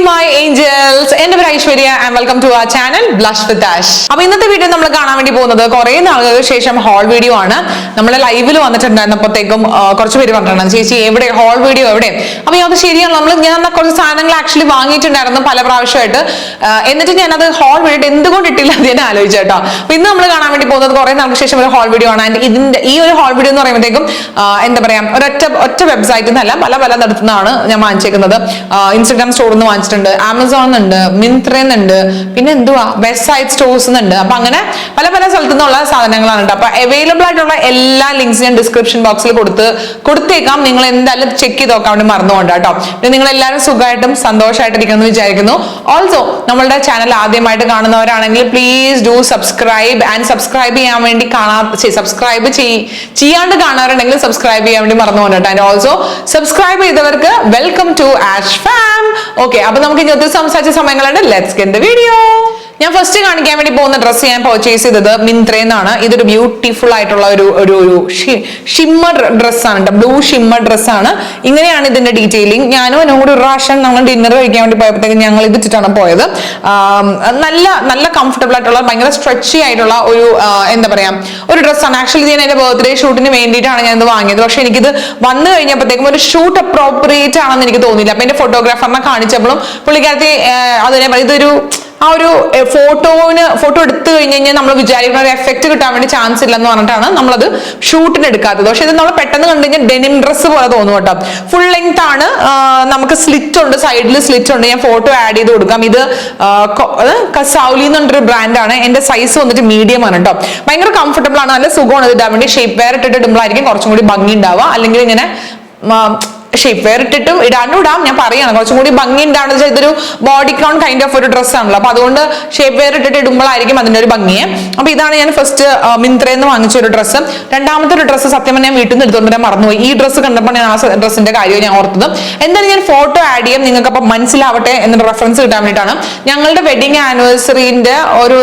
my angels. എൻ്റെ പേര് Aishwarya and welcome to our channel Blush with Ash. അപ്പോൾ ഇന്നത്തെ വീഡിയോ നമ്മൾ കാണാൻ വേണ്ടി പോകുന്നത് കുറേ നാളുകൾക്ക് ശേഷം ഹോൾ വീഡിയോ ആണ്. നമ്മൾ ലൈവിൽ വന്നിട്ടുണ്ടായിരുന്നപ്പോഴത്തേക്കും കുറച്ച് പേര് പറഞ്ഞിട്ടുണ്ടായിരുന്നു ചേച്ചി എവിടെ ഹോൾ വീഡിയോ എവിടെ. അപ്പോൾ അത് ശരിയാണ്, ഞാൻ കുറച്ച് സാധനങ്ങൾ ആക്ച്വലി വാങ്ങിയിട്ടുണ്ടായിരുന്നു പല പ്രാവശ്യമായിട്ട്. എന്നിട്ട് ഞാനത് ഹോൾ വീഡിയോ എന്തുകൊണ്ട് ഇട്ടില്ല അത് ഞാൻ ആലോചിച്ചു കേട്ടോ. അപ്പോൾ ഇന്ന് നമ്മൾ കാണാൻ വേണ്ടി പോകുന്നത് കുറേ നാൾക്ക് ശേഷം ഒരു ഹോൾ വീഡിയോ ആണ്. ആൻഡ് ഇതിന്റെ ഈ ഒരു ഹോൾ വീഡിയോ എന്ന് പറയുമ്പോഴത്തേക്കും എന്താ പറയാ ഒറ്റ വെബ്സൈറ്റിൽ നിന്നല്ല പല നടത്തുന്നതാണ് ഞാൻ വാങ്ങിച്ചേക്കുന്നത്. ഇൻസ്റ്റാഗ്രാം സ്റ്റോറിൽ നിന്ന് വാങ്ങിച്ചിട്ടുണ്ട്, ആമസോണിൽ നിന്നുണ്ട്, മിന്ത്രയിൽ നിന്നുണ്ട്, പിന്നെ എന്തുവാ വെസ്റ്റ്സൈഡ് സ്റ്റോഴ്സ് ഉണ്ട്. അപ്പൊ അങ്ങനെ പല സ്ഥലത്തു നിന്നുള്ള സാധനങ്ങളാണ് കേട്ടോ. അപ്പൊ അവൈലബിൾ ആയിട്ടുള്ള എല്ലാ ലിങ്ക്സ് ഞാൻ ഡിസ്ക്രിപ്ഷൻ ബോക്സിൽ കൊടുത്തേക്കാം. നിങ്ങൾ എന്തായാലും ചെക്ക് ചെയ്ത് നോക്കാൻ വേണ്ടി മറന്നുകൊണ്ട് കേട്ടോ. പിന്നെ നിങ്ങൾ എല്ലാവരും സുഖമായിട്ടും സന്തോഷമായിട്ടിരിക്കുന്നു എന്ന് വിചാരിക്കുന്നു. ഓൾസോ നമ്മളുടെ ചാനൽ ആദ്യമായിട്ട് കാണുന്നവരാണെങ്കിൽ please do subscribe and subscribe ചെയ്യാൻ വേണ്ടി സബ്സ്ക്രൈബ് ചെയ്യാണ്ട് കാണാറുണ്ടെങ്കിൽ സബ്സ്ക്രൈബ് ചെയ്യാൻ വേണ്ടി മറന്നുകൊണ്ട് കേട്ടോ. ആൻഡ് ഓൾസോ സബ്സ്ക്രൈബ് ചെയ്തവർക്ക് welcome to Ash Farm. Okay, അപ്പൊ നമുക്ക് ഇനി ഒത്തിരി സംസാരിച്ച സമയങ്ങളുണ്ട്. Let's get the video. ഞാൻ ഫസ്റ്റ് കാണിക്കാൻ വേണ്ടി പോകുന്ന ഡ്രസ്സ് ഞാൻ പർച്ചേസ് ചെയ്തത് മിന്ത്രയിൽ നിന്നാണ്. ഇതൊരു ബ്യൂട്ടിഫുൾ ആയിട്ടുള്ള ഒരു ഷിമ്മർ ഡ്രസ്സാണ് കേട്ടോ, ബ്ലൂ ഷിമ്മർ ഡ്രസ്സാണ്. ഇങ്ങനെയാണ് ഇതിന്റെ ഡീറ്റെയിലിംഗ്. ഞാനും എന്നോട് ഒരു പ്രാവശ്യം നമ്മൾ ഡിന്നർ കഴിക്കാൻ വേണ്ടി പോയപ്പോഴത്തേക്കും ഞങ്ങൾ ഇതിട്ടിട്ടാണ് പോയത്. നല്ല കംഫർട്ടബിൾ ആയിട്ടുള്ള ഭയങ്കര സ്ട്രെച്ചി ആയിട്ടുള്ള ഒരു എന്താ പറയാ ഒരു ഡ്രസ്സാണ്. ആക്ച്വലി ഞാൻ എന്റെ ബർത്ത്ഡേ ഷൂട്ടിന് വേണ്ടിയിട്ടാണ് ഞാൻ ഇത് വാങ്ങിയത്. പക്ഷെ എനിക്കിത് വന്നു കഴിഞ്ഞപ്പോഴത്തേക്കും ഒരു ഷൂട്ട് അപ്രോപ്രിയേറ്റ് ആണെന്ന് എനിക്ക് തോന്നിയില്ല. അപ്പൊ എന്റെ ഫോട്ടോഗ്രാഫറിനെ കാണിച്ചപ്പോഴും പുള്ളിക്കാരത്തി അതിനെ ഇതൊരു ഒരു ഫോട്ടോ എടുത്തു കഴിഞ്ഞാൽ നമ്മൾ വിചാരിക്കുന്ന ഒരു എഫക്ട് കിട്ടാൻ വേണ്ടി ചാൻസ് ഇല്ലെന്ന് പറഞ്ഞിട്ടാണ് നമ്മളത് ഷൂട്ടിന് എടുക്കാത്തത്. പക്ഷെ ഇത് നമ്മൾ പെട്ടെന്ന് കണ്ടു കഴിഞ്ഞാൽ ഡെനിം ഡ്രസ്സ് പോലെ തോന്നും കേട്ടോ. ഫുൾ ലെങ്ത് ആണ്, നമുക്ക് സ്ലിറ്റ് ഉണ്ട്, സൈഡിൽ സ്ലിറ്റ് ഉണ്ട്. ഞാൻ ഫോട്ടോ ആഡ് ചെയ്ത് കൊടുക്കാം. ഇത് കസൗലി എന്നൊരു ബ്രാൻഡാണ്. എന്റെ സൈസ് വന്നിട്ട് മീഡിയം ആണ് കേട്ടോ. ഭയങ്കര കംഫർട്ടബിൾ ആണ്, നല്ല സുഖമാണ് ഇത് ഇടാൻ വേണ്ടി. ഷേപ്പ് വെയർ ഇട്ടിട്ട് ഇടുമ്പോഴായിരിക്കും കുറച്ചും കൂടി ഭംഗി ഉണ്ടാവുക. അല്ലെങ്കിൽ ഇങ്ങനെ ഷേപ്പ് വെയർ ഇട്ടിട്ട് ഇടാം, ഞാൻ പറയാണ് കുറച്ചും കൂടി ഭംഗി ഉണ്ടാണെന്ന് വെച്ചാൽ ഇതൊരു ബോഡി കോൺ കൈൻഡ് ഓഫ് ഒരു ഡ്രസ്സ് ആണല്ലോ. അപ്പൊ അതുകൊണ്ട് ഷേപ്പ് വെയർ ഇട്ടിട്ട് ഇടുമ്പോഴായിരിക്കും അതിന്റെ ഒരു ഭംഗിയെ. അപ്പൊ ഇതാണ് ഞാൻ ഫസ്റ്റ് മിന്ത്രയിൽ നിന്ന് വാങ്ങിച്ച ഒരു ഡ്രസ്സ്. രണ്ടാമത്തെ ഒരു ഡ്രസ്സ് സത്യം ഞാൻ വീട്ടിൽ നിന്ന് എടുത്തുകൊണ്ട് ഞാൻ മറന്നുപോയി. ഈ ഡ്രസ്സ് കണ്ടപ്പോൾ ഞാൻ ആ ഡ്രസ്സിന്റെ കാര്യം ഞാൻ ഓർത്തത്. എന്തായാലും ഞാൻ ഫോട്ടോ ആഡ് ചെയ്യാം, നിങ്ങൾക്ക് അപ്പൊ മനസ്സിലാവട്ടെ എന്നൊരു റെഫറൻസ് കിട്ടാൻ വേണ്ടിയിട്ടാണ്. ഞങ്ങളുടെ വെഡിങ് ആനിവേഴ്സറിന്റെ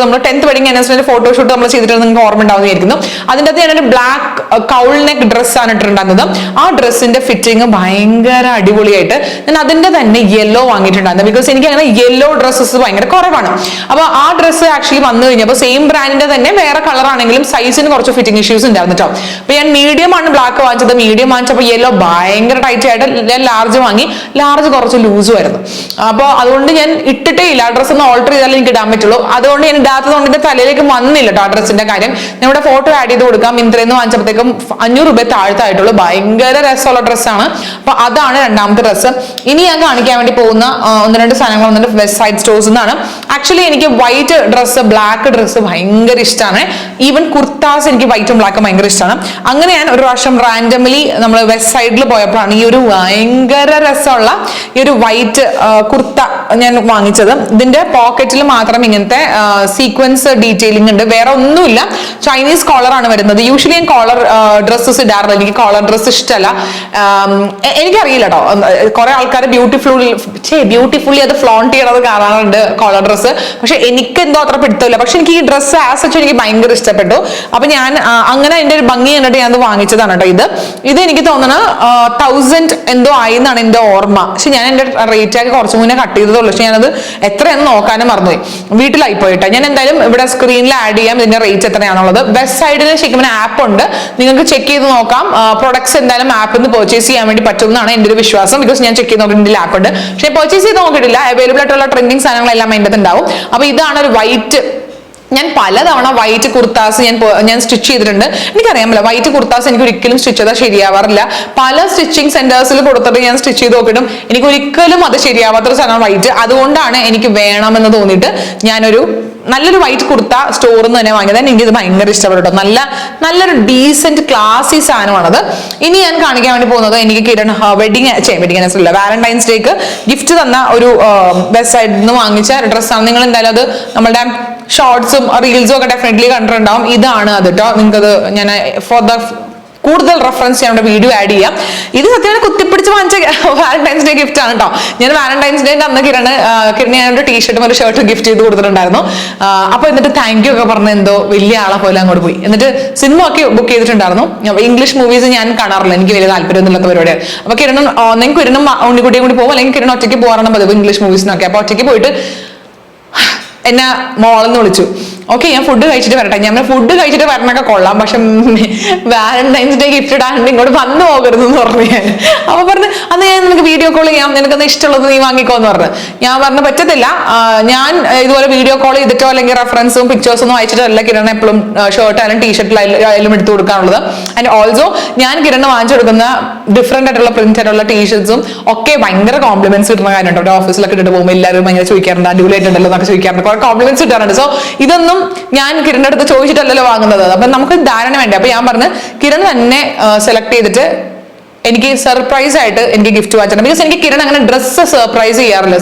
നമ്മൾ 10th വെഡിങ് ആനിവേഴ്സറിന്റെ ഫോട്ടോഷൂട്ട് നമ്മൾ ചെയ്തിട്ട് നിങ്ങൾക്ക് ഓർമ്മ ഉണ്ടാവുന്നതായിരിക്കുന്നു. അതിന്റെ അകത്ത് ഞാനൊരു ബ്ലാക്ക് കൗൾ നെക്ക് ഡ്രസ്സാണ് ഇട്ടിട്ടുണ്ടായിരുന്നത്. ആ ഡ്രസ്സിന്റെ ഫിറ്റിംഗ് ഭയങ്കര അടിപൊളിയായിട്ട് ഞാൻ അതിന്റെ തന്നെ യെല്ലോ വാങ്ങിയിട്ടുണ്ടായിരുന്നു. ബിക്കോസ് എനിക്ക് അങ്ങനെ യെല്ലോ ഡ്രസ്സസ് ഭയങ്കര കുറവാണ്. അപ്പൊ ആ ഡ്രസ്സ് ആക്ച്വലി വന്നു കഴിഞ്ഞപ്പോൾ സെയിം ബ്രാൻഡിന്റെ തന്നെ വേറെ കളർ ആണെങ്കിലും സൈസിന് കുറച്ച് ഫിറ്റിംഗ് ഇഷ്യൂസ് ഉണ്ടായിരുന്നു കേട്ടോ. അപ്പൊ ഞാൻ മീഡിയം ആണ് ബ്ലാക്ക് വാങ്ങിച്ചത്. മീഡിയം വാങ്ങിച്ചപ്പോൾ യെല്ലോ ഭയങ്കര ടൈറ്റ് ആയിട്ട് ഞാൻ ലാർജ് വാങ്ങി. ലാർജ് കുറച്ച് ലൂസും ആയിരുന്നു. അപ്പോൾ അതുകൊണ്ട് ഞാൻ ഇട്ടിട്ടേ ഇല്ല. ആ ഡ്രസ്സ് ഒന്ന് ഓൾട്ടർ ചെയ്താലേ എനിക്ക് ഇടാൻ പറ്റുള്ളൂ. അതുകൊണ്ട് ഞാൻ ഇടാത്തതുകൊണ്ട് എന്റെ തലയിലേക്ക് വന്നില്ല കേട്ടോ ആ ഡ്രസ്സിന്റെ കാര്യം. നമ്മുടെ ഫോട്ടോ ആഡ് ചെയ്ത് കൊടുക്കാം. മിന്ത്രയിൽ നിന്ന് വാങ്ങിച്ചപ്പോഴത്തേക്കും 500 രൂപ താഴ്ത്തായിട്ടുള്ളൂ. ഭയങ്കര രസമുള്ള ഡ്രസ്സാണ്. അപ്പൊ അതാണ് രണ്ടാമത്തെ ഡ്രസ്സ്. ഇനി ഞാൻ കാണിക്കാൻ വേണ്ടി പോകുന്ന ഒന്ന് രണ്ട് സാധനങ്ങൾ വന്നിട്ട് വെസ്റ്റ്സൈഡ് സ്റ്റോഴ്സ് എന്നാണ്. ആക്ച്വലി എനിക്ക് വൈറ്റ് ഡ്രസ്സ് ബ്ലാക്ക് ഡ്രസ്സ് ഭയങ്കര ഇഷ്ടമാണ്. ഈവൻ കുർത്താസ് എനിക്ക് വൈറ്റും ബ്ലാക്കും ഭയങ്കര ഇഷ്ടമാണ്. അങ്ങനെ ഞാൻ ഒരു പ്രാവശ്യം റാൻഡംലി നമ്മൾ വെസ്റ്റ് സൈഡിൽ പോയപ്പോഴാണ് ഈ ഒരു ഭയങ്കര രസമുള്ള ഈ ഒരു വൈറ്റ് കുർത്ത ഞാൻ വാങ്ങിച്ചത്. ഇതിന്റെ പോക്കറ്റിൽ മാത്രം ഇങ്ങനത്തെ സീക്വൻസ് ഡീറ്റെയിലിംഗ് ഉണ്ട്, വേറെ ഒന്നുമില്ല. ചൈനീസ് കോളറാണ് വരുന്നത്. യൂഷ്വലി ഞാൻ കോളർ ഡ്രസ്സസ് ഇടാറില്ല, എനിക്ക് കോളർ ഡ്രസ്സ് ഇഷ്ടമല്ല. എനിക്കറിയില്ല കേട്ടോ, കുറെ ആൾക്കാർ ബ്യൂട്ടിഫുള്ളി അത് ഫ്ലോണ്ട് ചെയ്യണത് കാണാറുണ്ട് കോളർ ഡ്രസ്സ്. പക്ഷെ എനിക്ക് എന്തോ അത്ര പിടുത്തമില്ല. പക്ഷെ എനിക്ക് ഈ ഡ്രസ്സ് ആസ് സച്ച് എനിക്ക് ഭയങ്കര ഇഷ്ടപ്പെട്ടു. അപ്പൊ ഞാൻ അങ്ങനെ അതിന്റെ ഒരു ഭംഗി കണ്ടിട്ട് ഞാൻ അത് വാങ്ങിച്ചതാണ് കേട്ടോ. ഇത് എനിക്ക് തോന്നുന്നത് 1000 എന്തോ ആയി എന്നാണ് എന്റെ ഓർമ്മ. പക്ഷെ ഞാൻ എന്റെ റേറ്റ് ആക്കി കുറച്ച് മുന്നേ കട്ട് ചെയ്തതുള്ളൂ. പക്ഷെ ഞാനത് എത്രയെന്ന് നോക്കാനും മറന്നുപോയി, വീട്ടിലായി പോയിട്ടാ. ഞാൻ എന്തായാലും ഇവിടെ സ്ക്രീനിൽ ആഡ് ചെയ്യാം ഇതിന്റെ റേറ്റ് എത്രയാണുള്ളത്. വെസ്റ്റ് സൈഡിൽ ശരിക്കും ആപ്പ് ഉണ്ട്, നിങ്ങൾക്ക് ചെക്ക് ചെയ്ത് നോക്കാം. പ്രൊഡക്ട്സ് എന്തായാലും ആപ്പിൽ നിന്ന് പർച്ചേസ് ചെയ്യാൻ വേണ്ടി പറ്റുമെന്നാണ് എന്റെ ഒരു വിശ്വാസം. ബിക്കോസ് ഞാൻ ചെക്ക് ചെയ്ത് നോക്കിയിട്ട് ആപ്പ് ഉണ്ട്, പക്ഷെ പർച്ചേസ് ചെയ്ത് നോക്കിയിട്ടില്ല. അവൈലബിൾ ആയിട്ടുള്ള ട്രെൻഡിങ് സാധനങ്ങളെല്ലാം അതിൻ്റെ അകത്ത് ഉണ്ടാവും. അപ്പൊ ഇതാണ് ഒരു വൈറ്റ്. ഞാൻ പലതവണ വൈറ്റ് കുർത്താസ് ഞാൻ സ്റ്റിച്ച് ചെയ്തിട്ടുണ്ട്. എനിക്കറിയാമല്ലോ വൈറ്റ് കുർത്താസ് എനിക്ക് ഒരിക്കലും സ്റ്റിച്ച് ചെയ്താൽ ശരിയാവാറില്ല. പല സ്റ്റിച്ചിങ് സെന്റേഴ്സിൽ കൊടുത്തിട്ട് ഞാൻ സ്റ്റിച്ച് ചെയ്ത് നോക്കിയിട്ടും എനിക്ക് ഒരിക്കലും അത് ശരിയാവാത്തൊരു സാധനം വൈറ്റ്. അതുകൊണ്ടാണ് എനിക്ക് വേണമെന്ന് തോന്നിയിട്ട് ഞാനൊരു നല്ലൊരു വൈറ്റ് കുർത്ത സ്റ്റോറിൽ നിന്ന് തന്നെ വാങ്ങിയത്. എനിക്കിത് ഭയങ്കര ഇഷ്ടപ്പെട്ടു. നല്ലൊരു ഡീസെന്റ് ക്ലാസി സാധനമാണത്. ഇനി ഞാൻ കാണിക്കാൻ വേണ്ടി പോകുന്നത് എനിക്ക് കിരൺ വെഡിങ് ആനിവേഴ്സറി വാലന്റൈൻസ് ഡേക്ക് ഗിഫ്റ്റ് തന്ന ഒരു വെസ്റ്റ് സൈഡിൽ നിന്ന് വാങ്ങിച്ച ഡ്രസ്സാണ്. നിങ്ങൾ എന്തായാലും അത് നമ്മളുടെ ഷോർട്സും റീൽസും ഒക്കെ ഡെഫിനറ്റ്ലി കണ്ടിട്ടുണ്ടാവും. ഇതാണ് അത് കേട്ടോ. നിങ്ങൾക്കത് ഞാൻ ഫോർ ദ കൂടുതൽ റെഫറൻസ് ഞാൻ വീഡിയോ ആഡ് ചെയ്യാം. ഇത് സത്യമാണ് കുത്തിപ്പിടിച്ച് വാങ്ങിച്ച വാലന്റൈൻസ് ഡേ ഗിഫ്റ്റ് ആണ് കേട്ടോ. ഞാൻ വാലന്റൈൻസ് ഡേന്റെ അന്ന് കിരണ് ഞാനൊരു ടീഷർട്ടും ഒരു ഷർട്ടും ഗിഫ്റ്റ് ചെയ്ത് കൊടുത്തിട്ടുണ്ടായിരുന്നു. അപ്പൊ എന്നിട്ട് താങ്ക് യു ഒക്കെ പറഞ്ഞ് എന്തോ വലിയ ആളെ പോലെ അങ്ങോട്ട് പോയി. എന്നിട്ട് സിനിമ ഒക്കെ ബുക്ക് ചെയ്തിട്ടുണ്ടായിരുന്നു. ഇംഗ്ലീഷ് മൂവീസ് ഞാൻ കാണാറില്ല, എനിക്ക് വലിയ താല്പര്യമൊന്നുമില്ലാത്ത പരിപാടിയാണ്. അപ്പൊ കിരണും ഒന്നെങ്കിൽ കിരണും ഉണ്ണിക്കുട്ടിയും കൂടി പോകും, അല്ലെങ്കിൽ കിരണ ഒറ്റയ്ക്ക് പോകാറാണ് പതിവ് ഇംഗ്ലീഷ് മൂവീസിനൊക്കെ. അപ്പൊ ഒറ്റയ്ക്ക് പോയിട്ട് എന്നെ മോളെന്ന് വിളിച്ചു. ഓക്കെ, ഞാൻ ഫുഡ് കഴിച്ചിട്ട് വരട്ടെ. ഞാൻ ഫുഡ് കഴിച്ചിട്ട് വരണൊക്കെ കൊള്ളാം, പക്ഷെ വാലന്റൈൻസ് ഡേ ഗിഫ്റ്റ് ഇടാണ്ട് ഇങ്ങോട്ട് വന്നു പോകരുതെന്ന് പറഞ്ഞു ഞാൻ. അപ്പൊ പറഞ്ഞു അന്ന് ഞാൻ നിനക്ക് വീഡിയോ കോൾ ചെയ്യാം, നിനക്കൊന്ന് ഇഷ്ടമുള്ളത് നീ വാങ്ങിക്കോന്ന് പറഞ്ഞു. ഞാൻ പറഞ്ഞു പറ്റത്തില്ല, ഞാൻ ഇതുപോലെ വീഡിയോ കോൾ ചെയ്തിട്ടോ അല്ലെങ്കിൽ റെഫറൻസും പിക്ചേഴ്സും ഒന്നും അയച്ചിട്ടല്ല കിരൺ എപ്പോഴും ഷർട്ട് ആയാലും ടീഷർട്ടിലായാലും എടുത്തു കൊടുക്കാനുള്ളത്. ആൻഡ് ഓൾസോ ഞാൻ കിരണ് വാങ്ങിച്ചു കൊടുക്കുന്ന ഡിഫറെന്റ് ആയിട്ടുള്ള പ്രിന്റ് ആയിട്ടുള്ള ടീഷർട്സും ഒക്കെ ഭയങ്കര കോംപ്ലിമെന്റ്സ് കിട്ടുന്ന കാര്യമുണ്ട്. അവിടെ ഓഫീസിലൊക്കെ ഇട്ടിട്ട് പോകുമ്പോൾ എല്ലാവരും ഭയങ്കര ചോദിക്കാറുണ്ട്, അടിപൊളിയായിട്ടുണ്ടല്ലോ എന്നൊക്കെ ചോദിക്കാറുണ്ട്, കുറെ കോംപ്ലിമെന്റ്സ് കിട്ടാറുണ്ട്. സോ ഇതൊന്നും ഞാൻ കിരണിന്റെ അടുത്ത് ചോദിച്ചിട്ടല്ലല്ലോ വാങ്ങുന്നത്. അപ്പൊ നമുക്ക് ധാരണ വേണ്ടേ. അപ്പൊ ഞാൻ പറഞ്ഞു കിരൺ തന്നെ സെലക്ട് ചെയ്തിട്ട് എനിക്ക് സർപ്രൈസ് ആയിട്ട് എനിക്ക് ഗിഫ്റ്റ് വാങ്ങിച്ചിട്ടുണ്ട്. ബിക്കോസ് എനിക്ക് കിരൺ അങ്ങനെ ഡ്രസ്സ് സർപ്രൈസ് ചെയ്യാറില്ല.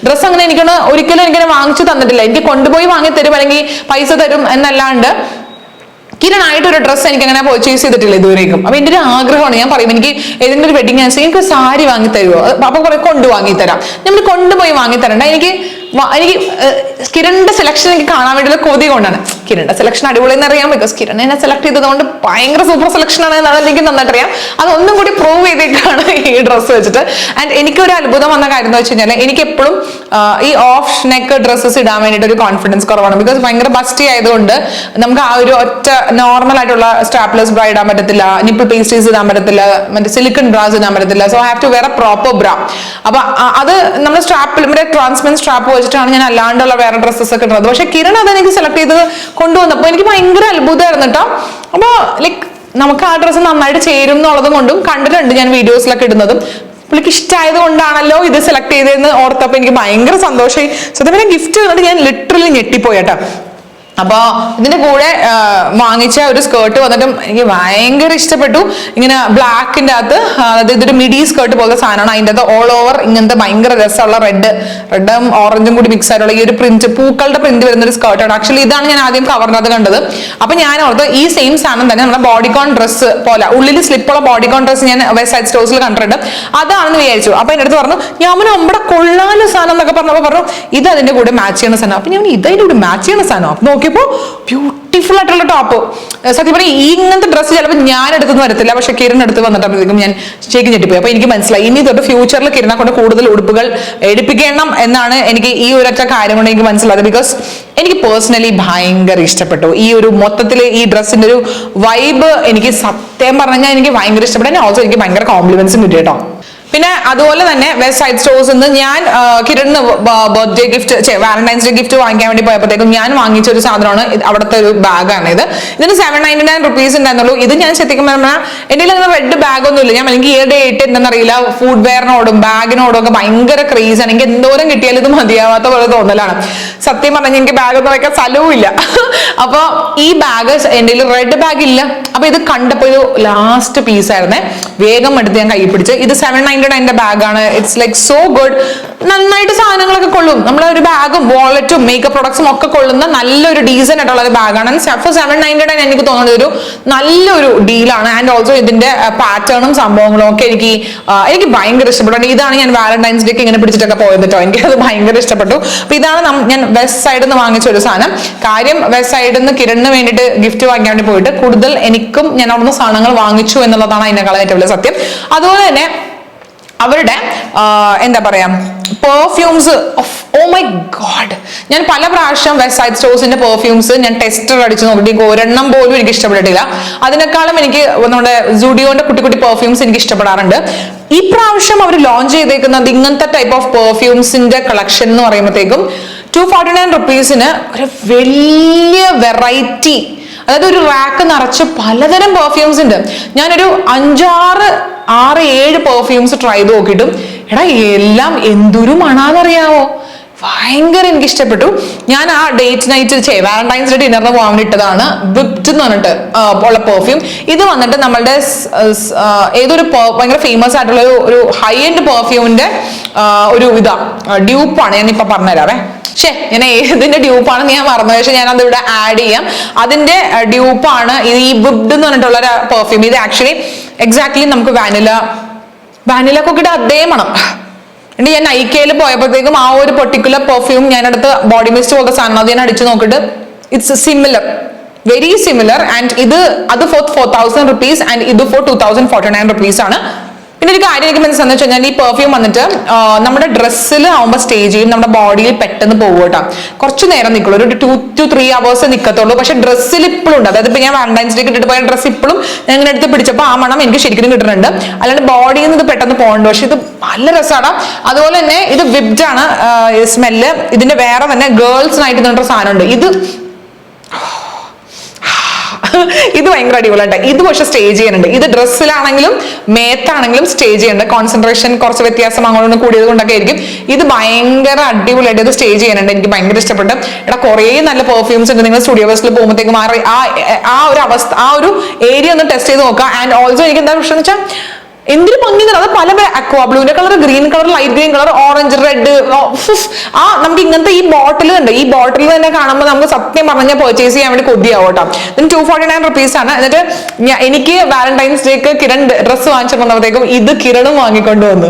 ഡ്രസ്സ് അങ്ങനെ എനിക്കൊന്ന് ഒരിക്കലും എനിക്കങ്ങനെ വാങ്ങിച്ചു തന്നിട്ടില്ല. എനിക്ക് കൊണ്ടുപോയി വാങ്ങി തരും അല്ലെങ്കിൽ പൈസ തരും എന്നല്ലാണ്ട് കിരണായിട്ട് ഒരു ഡ്രസ്സ് എനിക്ക് അങ്ങനെ പർച്ചേസ് ചെയ്തിട്ടില്ല ഇതുവരേക്കും. അപ്പൊ എന്റെ ഒരു ആഗ്രഹമാണ്, ഞാൻ പറയും എനിക്ക് ഏതെങ്കിലും ഒരു വെഡിങ് ആനിവേഴ്സറി എനിക്ക് സാരി വാങ്ങി തരുമോ, അപ്പൊ കുറെ കൊണ്ട് വാങ്ങി തരാം. നമ്മൾ കൊണ്ടുപോയി വാങ്ങി തരണ്ട. എനിക്ക് കിരണിന്റെ സെലക്ഷൻ എനിക്ക് കാണാൻ വേണ്ടിയുള്ള കൊതി കൊണ്ടാണ്. കിരണിന്റെ സെലക്ഷൻ അടിപൊളി എന്ന് അറിയാം, ബിക്കോസ് കിരൺ എന്നെ സെലക്ട് ചെയ്തതുകൊണ്ട് ഭയങ്കര സൂപ്പർ സെലക്ഷൻ ആണ് എനിക്ക് നന്നായിട്ട് അറിയാം. അതൊന്നും കൂടി പ്രൂവ് ചെയ്തേക്കാണ് ഈ ഡ്രസ്സ് വെച്ചിട്ട്. ആൻഡ് എനിക്കൊരു അത്ഭുതം വന്ന കാര്യം എന്ന് വെച്ച് കഴിഞ്ഞാൽ എനിക്ക് എപ്പോഴും ഈ ഓഫ് നെക്ക് ഡ്രസ്സസ് ഇടാൻ വേണ്ടിയിട്ട് ഒരു കോൺഫിഡൻസ് കുറവാണ്. ബിക്കോസ് ഭയങ്കര ബസ്റ്റി ആയതുകൊണ്ട് നമുക്ക് ആ ഒരു ഒറ്റ നോർമൽ ആയിട്ടുള്ള സ്ട്രാപ്ലെസ് ബ്രാ ഇടാൻ പറ്റത്തില്ല, നിപ്പിൾ പേസ്ട്രീസ് ഇടാൻ പറ്റത്തില്ല, മറ്റേ സിലിക്കൺ ബ്രാസ് ഇടാൻ പറ്റത്തില്ല. So I have to wear a proper bra. അപ്പൊ അത് നമ്മൾ സ്ട്രാപ്പിൽ ട്രാൻസ്മെന്റ് സ്ട്രാപ്പ് വെച്ചിട്ടാണ് ഞാൻ അല്ലാണ്ടുള്ള വേറെ ഡ്രസ്സസ് ഒക്കെ ഇടുന്നത്. പക്ഷെ കിരൺ അത് എനിക്ക് സെലക്ട് ചെയ്ത് കൊണ്ടുവന്നപ്പോൾ എനിക്ക് ഭയങ്കര അത്ഭുതമായിരുന്നു കേട്ടോ. അപ്പൊ ലൈക്ക് നമുക്ക് ആ ഡ്രസ്സ് നന്നായിട്ട് ചേരും എന്നുള്ളതും കൊണ്ടും കണ്ടിട്ടുണ്ട് ഞാൻ വീഡിയോസിലൊക്കെ ഇടുന്നതും. പുള്ളിക്ക് ഇഷ്ടമായത് കൊണ്ടാണല്ലോ ഇത് സെലക്ട് ചെയ്തതെന്ന് ഓർത്തപ്പോൾ എനിക്ക് ഭയങ്കര സന്തോഷമായി. സത്യം ഗിഫ്റ്റ് വന്നിട്ട് ഞാൻ ലിറ്ററലി ഞെട്ടിപ്പോയിട്ടാ. അപ്പൊ ഇതിന്റെ കൂടെ വാങ്ങിച്ച ഒരു സ്കേർട്ട് വന്നിട്ടും എനിക്ക് ഭയങ്കര ഇഷ്ടപ്പെട്ടു. ഇങ്ങനെ ബ്ലാക്കിന്റെ അകത്ത്, അതായത് ഇതൊരു മിഡി സ്കേർട്ട് പോലത്തെ സാധനമാണ്. അതിൻ്റെ അകത്ത് ഓൾ ഓവർ ഇങ്ങനത്തെ ഭയങ്കര രസമുള്ള റെഡും ഓറഞ്ചും കൂടി മിക്സ് ആയിട്ടുള്ള ഈ ഒരു പ്രിന്റ്, പൂക്കളുടെ പ്രിന്റ് വരുന്ന ഒരു സ്കേർട്ടാണ്. ആക്ച്വലി ഇതാണ് ഞാൻ ആദ്യം കവറിനകത്ത് കണ്ടത്. അപ്പൊ ഞാൻ ഓർത്ത് ഈ സെയിം സാധനം തന്നെ നമ്മുടെ ബോഡിക്കോൺ ഡ്രസ്സ് പോലെ ഉള്ളിൽ സ്ലിപ്പുള്ള ബോഡിക്കോൺ ഡ്രസ്സ് ഞാൻ വെസ്റ്റ് സൈഡ് സ്റ്റോഴ്സിൽ കണ്ടിട്ടുണ്ട്, അതാണെന്ന് വിചാരിച്ചു. അപ്പൊ എൻ്റെ അടുത്ത് പറഞ്ഞു ഞാൻ നമ്മുടെ കൊള്ളാലോ സാധനം എന്നൊക്കെ പറഞ്ഞപ്പോൾ പറഞ്ഞു ഇത് അതിന്റെ കൂടെ മാച്ച് ചെയ്യുന്ന സാധനം. അപ്പൊ ഞാൻ ഇതിന്റെ കൂടെ മാച്ച് ചെയ്യുന്ന സാധനം അപ്പൊ നോക്കിയപ്പോ ബ്യൂട്ടിഫുൾ ആയിട്ടുള്ള ടോപ്പ്. സത്യം പറഞ്ഞാൽ ഇങ്ങനത്തെ ഡ്രസ്സ് ചിലപ്പോൾ ഞാൻ എടുത്തൊന്നും വരത്തില്ല, പക്ഷെ കിരൺ എടുത്ത് വന്നിട്ടാകുമ്പോഴേക്കും ഞാൻ ശരിക്കും ഞെട്ടിപ്പോയി. അപ്പൊ എനിക്ക് മനസ്സിലായി ഇനി തൊട്ട് ഫ്യൂച്ചറിൽ കിരണെ കൊണ്ട് കൂടുതൽ ഉടുപ്പുകൾ എടുപ്പിക്കണം എന്നാണ് എനിക്ക് ഈ ഒരൊറ്റ കാര്യം കൊണ്ട് എനിക്ക് മനസ്സിലായത്. ബിക്കോസ് എനിക്ക് പേഴ്സണലി ഭയങ്കര ഇഷ്ടപ്പെട്ടു ഈ ഒരു മൊത്തത്തിൽ ഈ ഡ്രസ്സിന്റെ ഒരു വൈബ്. എനിക്ക് സത്യം പറഞ്ഞാൽ എനിക്ക് ഭയങ്കര ഇഷ്ടപ്പെട്ടു. ഓൾസോ എനിക്ക് ഭയങ്കര കോംപ്ലിമെന്റ്സും കിട്ടി കേട്ടോ. പിന്നെ അതുപോലെ തന്നെ വെസ്റ്റ് സൈഡ് സ്റ്റോഴ്സ് നിന്ന് ഞാൻ കിരണിന് birthday gift Valentine's day gift വാങ്ങിക്കാൻ വേണ്ടി പോയപ്പോഴത്തേക്കും ഞാൻ വാങ്ങിച്ച ഒരു സാധനമാണ് അവിടുത്തെ ഒരു ബാഗാണ് ഇത്. ഇതിന് 799 റുപ്പീസ് ഉണ്ടായിരുന്നുള്ളൂ. ഇത് ഞാൻ ശരിക്കും പറഞ്ഞാൽ എൻ്റെ അങ്ങനെ റെഡ് ബാഗ് ഒന്നും ഇല്ല. ഞാൻ എനിക്ക് ഈയിടെ ആയിട്ട് എന്താണെന്നറിയില്ല ഫുഡ് വെയറിനോടും ബാഗിനോടും ഒക്കെ ഭയങ്കര ക്രേസാണ്. എനിക്ക് എന്തോരം കിട്ടിയാലും ഇത് മതിയാവാത്ത പോലെ തോന്നലാണ്. സത്യം പറഞ്ഞാൽ എനിക്ക് ബാഗ് ഒന്നും വയ്ക്കാൻ സ്ഥലവും ഇല്ല. അപ്പൊ ഈ ബാഗ് എൻ്റെ റെഡ് ബാഗ് ഇല്ല. അപ്പൊ ഇത് കണ്ടപ്പോ ഇത് ലാസ്റ്റ് പീസ് ആയിരുന്നേ, വേഗം എടുത്ത് ഞാൻ കൈ പിടിച്ച്. ഇത് 799 ബാഗാണ്. It's like so good. നന്നായിട്ട് സാധനങ്ങളൊക്കെ കൊള്ളും. നമ്മളെ ഒരു ബാഗും വാളറ്റും മേക്കപ്പ് പ്രൊഡക്ട്സും ഒക്കെ കൊള്ളുന്ന നല്ലൊരു ഡീസന്റ് ആയിട്ടുള്ള ഒരു ബാഗാണ്. 799 എനിക്ക് തോന്നുന്നത് ഒരു നല്ലൊരു ഡീലാണ്. ആൻഡ് ഓൾസോ ഇതിന്റെ പാറ്റേണും സംഭവങ്ങളും ഒക്കെ എനിക്ക് ഭയങ്കര ഇഷ്ടപ്പെട്ടു. ഇതാണ് ഞാൻ വാലന്റൈൻസ് ഡേക്ക് ഇങ്ങനെ പിടിച്ചിട്ടൊക്കെ പോയത് കേട്ടോ. എനിക്ക് അത് ഭയങ്കര ഇഷ്ടപ്പെട്ടു. അപ്പൊ ഇതാണ് ഞാൻ വെസ്റ്റ് സൈഡിൽ നിന്ന് വാങ്ങിച്ച ഒരു സാധനം. കാര്യം വെസ്റ്റ് സൈഡിൽ നിന്ന് കിരണിന് വേണ്ടിയിട്ട് ഗിഫ്റ്റ് വാങ്ങിക്കാൻ വേണ്ടി പോയിട്ട് കൂടുതൽ എനിക്കും ഞാൻ അവിടുന്ന് സാധനങ്ങൾ വാങ്ങിച്ചു എന്നുള്ളതാണ് അതിനേക്കാളും ഏറ്റവും വലിയ സത്യം. അതുപോലെ തന്നെ അവരുടെ എന്താ പറയാ പെർഫ്യൂംസ്, ഓ മൈ ഗോഡ്, ഞാൻ പല പ്രാവശ്യം വെസ്റ്റ് സൈഡ് സ്റ്റോഴ്സിന്റെ പെർഫ്യൂംസ് ഞാൻ ടെസ്റ്റർ അടിച്ച് നോക്കിയിട്ട് ഒരെണ്ണം പോലും എനിക്ക് ഇഷ്ടപ്പെട്ടിട്ടില്ല. അതിനേക്കാളും എനിക്ക് നമ്മുടെ സുഡിയോന്റെ കുട്ടി കുട്ടി പെർഫ്യൂംസ് എനിക്ക് ഇഷ്ടപ്പെടാറുണ്ട്. ഈ പ്രാവശ്യം അവർ ലോഞ്ച് ചെയ്തേക്കുന്നത് ഇങ്ങനത്തെ ടൈപ്പ് ഓഫ് പെർഫ്യൂംസിന്റെ കളക്ഷൻ എന്ന് പറയുമ്പോഴത്തേക്കും 249 റുപ്പീസിന് ഒരു വലിയ വെറൈറ്റി, അതായത് ഒരു റാക്ക് നിറച്ച് പലതരം പെർഫ്യൂംസ് ഉണ്ട്. ഞാനൊരു 5-6-7 പെർഫ്യൂംസ് ട്രൈ ചെയ്ത് നോക്കിയിട്ടും എടാ എല്ലാം എന്തൊരു മണാന്നറിയാവോ. ഭയങ്കര എനിക്ക് ഇഷ്ടപ്പെട്ടു. ഞാൻ ആ ഡേറ്റ് നൈറ്റ് വാലന്റൈൻസ് ഡേ ഡിന്നറിന് പോകാൻ വേണ്ടി ഇട്ടതാണ് വിപ്ഡ് എന്ന് പറഞ്ഞിട്ട് ഉള്ള പെർഫ്യൂം. ഇത് വന്നിട്ട് നമ്മളുടെ ഏതൊരു ഭയങ്കര ഫേമസ് ആയിട്ടുള്ള ഒരു ഹൈ എൻഡ് പെർഫ്യൂമിന്റെ ഒരു ഡ്യൂപ്പാണ്. ഞാനിപ്പോ പറഞ്ഞുതരാവേ. ഞാൻ ഏതിന്റെ ഡ്യൂപ്പാണെന്ന് ഞാൻ മറന്നു, പക്ഷെ ഞാൻ അത് ഇവിടെ ആഡ് ചെയ്യാം. അതിന്റെ ഡ്യൂപ്പാണ് ഈ വിപ്ഡ് എന്ന് പറഞ്ഞിട്ടുള്ള ഒരു പെർഫ്യൂം. ഇത് ആക്ച്വലി എക്സാക്ട്ലി നമുക്ക് വാനില കൊക്കിയുടെ അതേ മണം. ഞാൻ നൈക്കയിൽ പോയപ്പോഴത്തേക്കും ആ ഒരു പെർട്ടിക്കുലർ പെർഫ്യൂം ഞാനടുത്ത് ബോഡി മിസ്റ്റ് പോലത്തെ സാധനം അത് ഞാൻ അടിച്ചു നോക്കിയിട്ട് it's similar, very similar. And അത് ഫോർ 4,000 rupees ആൻഡ് ഇത് ഫോർ 2,049 rupees ആണ്. പിന്നെ ഒരു കാര്യം എനിക്ക് മനസ്സിലാന്ന് വെച്ച് കഴിഞ്ഞാൽ ഈ പെർഫ്യൂം വന്നിട്ട് നമ്മുടെ ഡ്രസ്സിൽ ആവുമ്പോൾ സ്റ്റേ ചെയ്യും, നമ്മുടെ ബോഡിയിൽ പെട്ടെന്ന് പോകും കേട്ടോ. കുറച്ച് നേരം നിൽക്കുള്ളൂ, ഒരു 2 to 3 hours നിൽക്കത്തുള്ളൂ. പക്ഷെ ഡ്രസ്സിൽ ഇപ്പോഴും ഉണ്ട്. അതായത് ഇപ്പൊ ഞാൻ വാലന്റൈൻസ് ഡേക്ക് ഇട്ടിട്ട് പോയ ഡ്രസ്സ് ഇപ്പോഴും ഞാൻ ഇങ്ങനെ എടുത്ത് പിടിച്ചപ്പോൾ ആ മണം എനിക്ക് ശരിക്കും കിട്ടുന്നുണ്ട്. അല്ലാണ്ട് ബോഡിയിൽ നിന്ന് ഇത് പെട്ടെന്ന് പോകുന്നുണ്ട്. പക്ഷെ ഇത് നല്ല രസമാണ്. അതുപോലെ തന്നെ ഇത് വിബ്ഡ് ആണ് സ്മെല്ല്. ഇതിന്റെ വേറെ തന്നെ ഗേൾസിനായിട്ട് നിന്നൊരു സാധനമുണ്ട്. ഇത് ഭയങ്കര അടിപൊളിയായിട്ട്. ഇത് പക്ഷെ സ്റ്റേ ചെയ്യാനുണ്ട്. ഇത് ഡ്രസ്സിലാണെങ്കിലും മേത്താണെങ്കിലും സ്റ്റേ ചെയ്യുന്നുണ്ട്. കോൺസെൻട്രേഷൻ കുറച്ച് വ്യത്യാസം അങ്ങോട്ട് കൂടിയത് കൊണ്ടൊക്കെ ആയിരിക്കും. ഇത് ഭയങ്കര അടിപൊളിയായിട്ട് ഇത് സ്റ്റേ ചെയ്യാനുണ്ട്. എനിക്ക് ഭയങ്കര ഇഷ്ടപ്പെട്ടു. കുറേ നല്ല പെർഫ്യൂംസ് ഉണ്ട്. നിങ്ങൾ സ്റ്റുഡിയോ ബസ്സിൽ പോകുമ്പോഴത്തേക്കും ആ ഒരു അവസ്ഥ, ആ ഒരു ഏരിയ ഒന്ന് ടെസ്റ്റ് ചെയ്ത് നോക്കുക. ആൻഡ് ഓൾസോ എനിക്ക് എന്താ പ്രശ്നം വെച്ചാൽ എന്തൊരു ഭംഗി. അത് പല അക്വാ ബ്ലൂവിന്റെ colour, green colour, light green colour, orange, red. നമുക്ക് ഇങ്ങനത്തെ ഈ ബോട്ടിൽ ഉണ്ട്. ഈ ബോട്ടിൽ തന്നെ കാണുമ്പോൾ നമുക്ക് സത്യം പറഞ്ഞാൽ പർച്ചേസ് ചെയ്യാൻ വേണ്ടി കൊതിയാവും കേട്ടോ. ഇതിന് 249 rupees ആണ്. എന്നിട്ട് എനിക്ക് വാലന്റൈൻസ് ഡേക്ക് കിരൺ ഡ്രസ്സ് വാങ്ങിച്ചു വന്നപ്പോഴത്തേക്കും ഇത് കിരണും വാങ്ങിക്കൊണ്ട് വന്നു.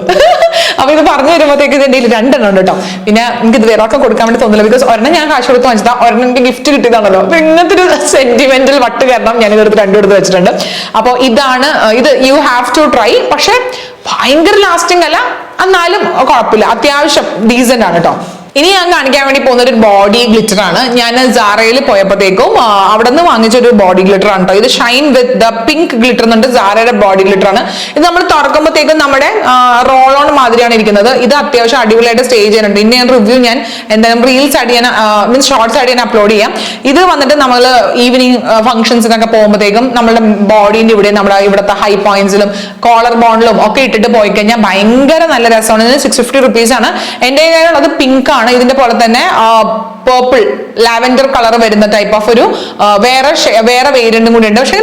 അപ്പൊ ഇത് പറഞ്ഞു വരുമ്പോഴത്തേക്ക് ഇതിന്റെ 2 ഉണ്ട് കേട്ടോ. പിന്നെ എനിക്ക് ഇത് വേറെ കൊടുക്കാൻ വേണ്ടി തോന്നില്ല, ബിക്കോസ് ഒരെണ്ണം ഞാൻ കാശ് കൊടുത്ത് വാങ്ങിച്ചതാ, ഒരെണ്ണം എനിക്ക് ഗിഫ്റ്റ് കിട്ടിയതാണല്ലോ. അപ്പൊ ഇങ്ങനത്തെ ഒരു സെന്റിമെന്റൽ വട്ട് കാരണം ഞാൻ ഇതെടുത്ത് 2 എടുത്ത് വെച്ചിട്ടുണ്ട്. അപ്പൊ ഇത് യു ഹാവ് ടു ട്രൈ. പക്ഷെ ഭയങ്കര ലാസ്റ്റിംഗ് അല്ല, എന്നാലും കുഴപ്പമില്ല, അത്യാവശ്യം ഡീസന്റ് ആണ് കേട്ടോ. ഇനി ഞാൻ കാണിക്കാൻ വേണ്ടി പോകുന്ന ഒരു ബോഡി ഗ്ലിറ്റർ ആണ്. ഞാൻ സാറയിൽ പോയപ്പോഴത്തേക്കും അവിടെ നിന്ന് വാങ്ങിച്ചൊരു ബോഡി ഗ്ലിറ്റർ ആണ് കേട്ടോ. ഇത് Shine with the pink glitter എന്നുണ്ട്. സാറയുടെ ബോഡി ഗ്ലിറ്റർ ആണ്. ഇത് നമ്മൾ തുറക്കുമ്പോഴത്തേക്കും നമ്മുടെ റോൾ ഓൺ മാതിരിയാണ് ഇരിക്കുന്നത്. ഇത് അത്യാവശ്യം അടിപൊളിയായിട്ട് സ്റ്റേ ചെയ്യുന്നുണ്ട്. ഇനി ഞാൻ റിവ്യൂ എന്തായാലും റീൽസ് ആഡ് ചെയ്യാൻ മീൻസ് ഷോർട്സ് ആഡ് ചെയ്യാൻ അപ്ലോഡ് ചെയ്യാം. ഇത് വന്നിട്ട് നമ്മൾ ഈവനിങ് ഫംഗ്ഷൻസിനൊക്കെ പോകുമ്പോഴത്തേക്കും നമ്മുടെ ബോഡീന്റെ ഇവിടെ നമ്മുടെ ഇവിടുത്തെ ഹൈ പോയിന്റ്സിലും കോളർ ബോണ്ടിലും ഒക്കെ ഇട്ടിട്ട് പോയി കഴിഞ്ഞാൽ ഭയങ്കര നല്ല രസമാണ്. ഇതിന് 650 rupees ആണ്. എൻ്റെ കയ്യിലുള്ളത് പിങ്ക് ആണ്. ഇതിന്റെ പോലെ തന്നെ പേർപ്പിൾ ലാവെൻഡർ കളർ വരുന്ന ടൈപ്പ് ഓഫ് ഒരു വേറെ വേരിയന്റും കൂടി ഉണ്ട്. പക്ഷെ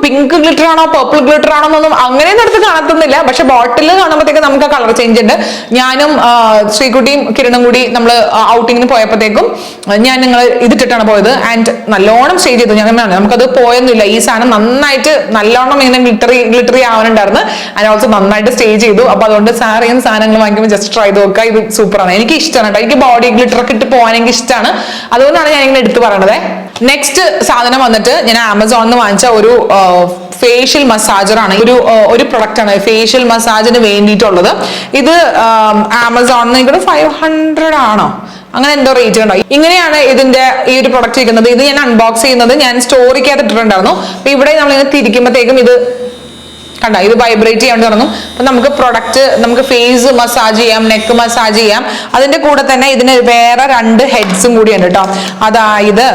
പിങ്ക് ഗ്ലിറ്റർ ആണോ പേർപ്പിൾ ഗ്ലിറ്റർ ആണോ എന്നൊന്നും അങ്ങനെയൊന്നും എടുത്ത് കാണത്തുന്നില്ല. പക്ഷെ ബോട്ടിൽ കാണുമ്പോഴത്തേക്കും നമുക്ക് കളർ ചേഞ്ച് ഉണ്ട്. ഞാനും ശ്രീകുട്ടിയും കിരണും കൂടി നമ്മൾ ഔട്ടിങ്ങിന് പോയപ്പോഴത്തേക്കും നിങ്ങൾ ഇതിട്ടിട്ടാണ് പോയത്. ആൻഡ് നല്ലോണം സ്റ്റേ ചെയ്തു. നമുക്കത് പോയൊന്നുമില്ല. ഈ സാധനം നന്നായിട്ട് നല്ലോണം ഇങ്ങനെ ഗ്ലിറ്ററി ആവാനുണ്ടായിരുന്നു. ആൻഡ് ഓൾസോ നന്നായിട്ട് സ്റ്റേ ചെയ്തു. അപ്പൊ അതുകൊണ്ട് സാറിയും സാധനങ്ങൾ വാങ്ങിക്കുമ്പോൾ ജസ്റ്റ് ട്രൈ ചെയ്ത് നോക്കുക. ഇത് സൂപ്പറാണ്. എനിക്ക് ഇഷ്ടമാണ് കേട്ടോ. എനിക്ക് ബോഡി ഗ്ലിറ്റർ ഒക്കെ ഇട്ട് പോകാൻ എനിക്ക് ഇഷ്ടമാണ്. അതുകൊണ്ടാണ് ഞാൻ ഇങ്ങനെ എടുത്ത് പറയണത്. നെക്സ്റ്റ് സാധനം വന്നിട്ട് ഞാൻ ആമസോണിൽ നിന്ന് വാങ്ങിച്ച ഒരു ഫേഷ്യൽ മസാജർ ആണ്. ഒരു പ്രൊഡക്റ്റ് ആണ് ഫേഷ്യൽ മസാജിന് വേണ്ടിയിട്ടുള്ളത്. ഇത് ആമസോണിൽ നിന്ന് 500 ആണോ അങ്ങനെ എന്തോ റേറ്റ് ഉണ്ടോ. ഇങ്ങനെയാണ് ഇതിന്റെ ഈ ഒരു പ്രൊഡക്റ്റ് ഇരിക്കുന്നത്. ഇത് ഞാൻ അൺബോക്സ് ചെയ്യുന്നത് ഞാൻ സ്റ്റോറിക്കകത്ത് ഇട്ടിട്ടുണ്ടായിരുന്നു. അപ്പൊ ഇവിടെ നമ്മളിങ്ങനെ തിരിക്കുമ്പോഴത്തേക്കും ഇത് കണ്ട ഇത് വൈബ്രേറ്റ് ചെയ്യാൻ തുടങ്ങും. അപ്പൊ നമുക്ക് പ്രൊഡക്റ്റ് നമുക്ക് ഫേസ് മസാജ് ചെയ്യാം, നെക്ക് മസാജ് ചെയ്യാം. അതിന്റെ കൂടെ തന്നെ ഇതിന് വേറെ 2 ഹെഡ്സും കൂടി ഉണ്ട് കേട്ടോ. അതായത്